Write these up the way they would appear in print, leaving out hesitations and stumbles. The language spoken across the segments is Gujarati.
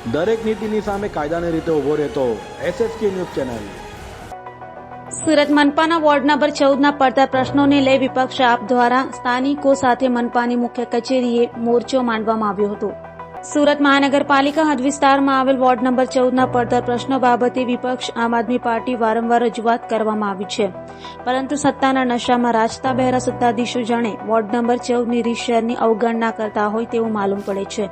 દરેક નીતિની સામે કાયદાની રીતે ઊભો રહેતો SSK ન્યૂઝ ચેનલ। સુરત મનપાના વોર્ડ નંબર 14ના પડતા પ્રશ્નોને લઈ વિપક્ષ આપ દ્વારા સ્થાનિકો સાથે મનપાની મુખ્ય કચેરીએ મોરચો માંડવામાં આવ્યો હતો। સુરત મહાનગરપાલિકા હદ વિસ્તારમાં આવેલ વોર્ડ નંબર 14ના પડતર પ્રશ્નો બાબતે વિપક્ષ આમ આદમી પાર્ટી વારંવાર રજૂઆત કરવામાં આવી છે, પરંતુ સત્તાના નશામાં રાજતા બહેરા સત્તાધીશો જાણે વોર્ડ નંબર 14ની રીત શહેરની અવગણના કરતા હોય તેવું માલુમ પડે છે,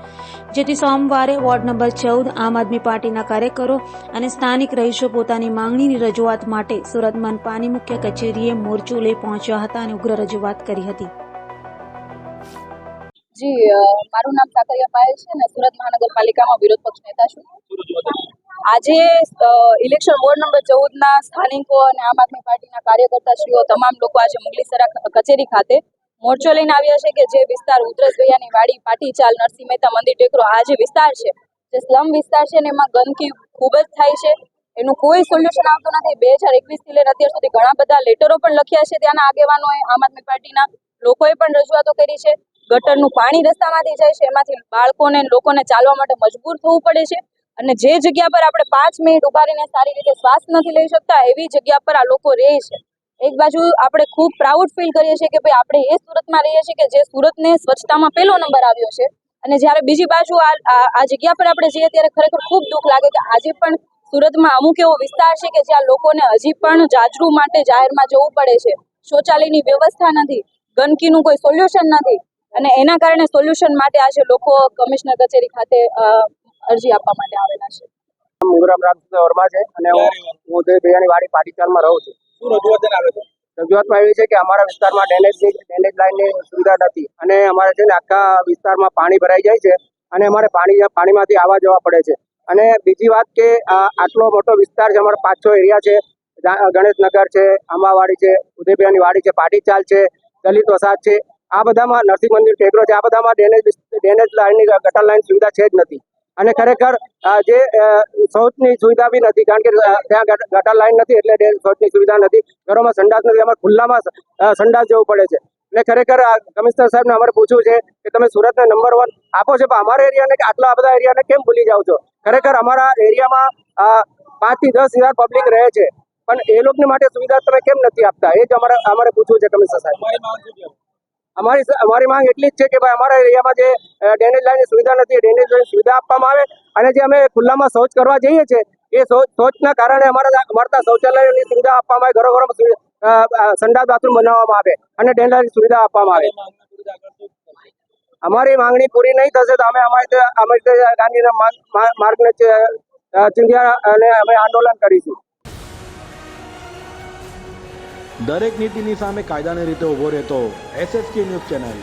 જેથી સોમવારે વોર્ડ નંબર 14 આમ આદમી પાર્ટીના કાર્યકરો અને સ્થાનિક રહીશો પોતાની માંગણીની રજૂઆત માટે સુરત મનપાની મુખ્ય કચેરીએ મોરચો લઈ પહોંચ્યા હતા અને ઉગ્ર રજૂઆત કરી હતી। જી, મારું નામ સાકરિયા પાયલ છે અને સુરત મહાનગરપાલિકામાં વિરોધ પક્ષ નેતા છું। આજે ઇલેક્શન વોર્ડ નંબર 14ના સ્થાનિકો અને આમ આદમી પાર્ટીના કાર્યકર્તાશ્રીઓ તમામ લોકો આજે મુગલીસરા કચેરી ખાતે મોરચો લઈને આવ્યા છે કે જે વિસ્તાર ઉધરસ ભૈયાની વાડી, પાટીચાલ, નરસિંહ મહેતા મંદિર ટેકરો, આ જે વિસ્તાર છે, જે સ્લમ વિસ્તાર છે ને એમાં ગંદકી ખૂબ જ થાય છે, એનું કોઈ સોલ્યુશન આવતું નથી। 2021થી લઈને અત્યાર સુધી ઘણા બધા લેટરો પણ લખ્યા છે ત્યાંના આગેવાનોએ, આમ આદમી પાર્ટીના લોકોએ પણ રજૂઆતો કરી છે। ગટરનું પાણી રસ્તામાંથી જાય છે, એમાંથી બાળકોને લોકોને ચાલવા માટે મજબૂર થવું પડે છે અને જે જગ્યા પર આપણે 5 મિનિટ ઉભા રહીને સારી રીતે શ્વાસ નથી લઈ શકતા એવી જગ્યા પર આ લોકો રહે છે। એક બાજુ આપણે ખૂબ પ્રાઉડ ફીલ કરીએ છીએ કે ભાઈ આપણે એ સુરતમાં રહીએ છીએ કે જે સુરતને સ્વચ્છતામાં પહેલો નંબર આવ્યો છે, અને જ્યારે બીજી બાજુ આ જગ્યા પર આપણે જઈએ ત્યારે ખરેખર ખૂબ દુઃખ લાગે કે આજે પણ સુરતમાં અમુક એવો વિસ્તાર છે કે જ્યાં લોકોને હજી પણ જાજરૂ માટે જાહેરમાં જવું પડે છે, શૌચાલયની વ્યવસ્થા નથી, ગંદકીનું કોઈ સોલ્યુશન નથી, અને એના કારણે સોલ્યુશન માટે આજે લોકો કમિશનર કચેરી ખાતે અરજી આપવા માટે આવેલા છે। મુગરામ રામચંદ્ર વર્મા છે અને હું ઉધરસ ભૈયાની વાડી પાટીચાલમાં રહું છું। રજૂઆતમાં એવી છે કે અમારા વિસ્તારમાં ડ્રેનેજ લાઇનની સુવિધા નથી અને અમારે છે ને આખા વિસ્તારમાં પાણી ભરાઈ જાય છે અને અમારે પાણીમાંથી આવવા જવા પડે છે। અને બીજી વાત કે આટલો મોટો વિસ્તાર છે, અમારા 5-6 એરિયા છે, ગણેશનગર છે, આંબાવાડી છે, ઉધરસ ભૈયાની વાડી છે, પાટીચાલ છે, દલિત વસાહત છે, આ બધામાં નરસિંહ મંદિર ટેકરો છે, આ બધામાં ડ્રેનેજ લાઇનની ગટર લાઇન સુવિધા છે જ નથી। અને ખરેખર જે શૌચની સુવિધા બી નથી, કારણ કે ત્યાં ગટર લાઇન નથી એટલે શૌચની સુવિધા નથી, ઘરોમાં સંડાસ નથી, અમારે ખુલ્લામાં સંડાસ જવું પડે છે। એટલે ખરેખર કમિશનર સાહેબને અમારે પૂછવું છે કે તમે સુરતને નંબર 1 આપો છો, પણ અમારા એરિયાને કે આટલા બધા એરિયાને કેમ ભૂલી જાઓ છો? ખરેખર અમારા એરિયામાં 5 થી 10 હજાર પબ્લિક રહે છે, પણ એ લોકોને માટે સુવિધા તમે કેમ નથી આપતા? એ જ અમારે પૂછવું છે કમિશનર સાહેબ। અમારી માંગ એટલી જ છે કે ભાઈ અમારા એરિયામાં જે ડ્રેનેજ લાઇનની સુવિધા નથી, ડ્રેનેજ લાઇનની સુવિધા આપવામાં આવે, અને જે અમે ખુલ્લામાં શૌચ કરવા જઈએ છીએ એ શૌચના કારણે અમારા શૌચાલયની સુવિધા આપવામાં આવે, ઘરોમાં સંડાસ બાથરૂમ બનાવવામાં આવે અને ડ્રેનેજ લાઇનની સુવિધા આપવામાં આવે। અમારી માંગણી પૂરી નહીં થશે તો અમે ગાંધીના માર્ગને ચીંધ્યા અને અમે આંદોલન કરીશું। દરેક નીતિની સામે કાયદાની રીતે ઊભો રહેતો SSK ન્યૂઝ ચેનલ।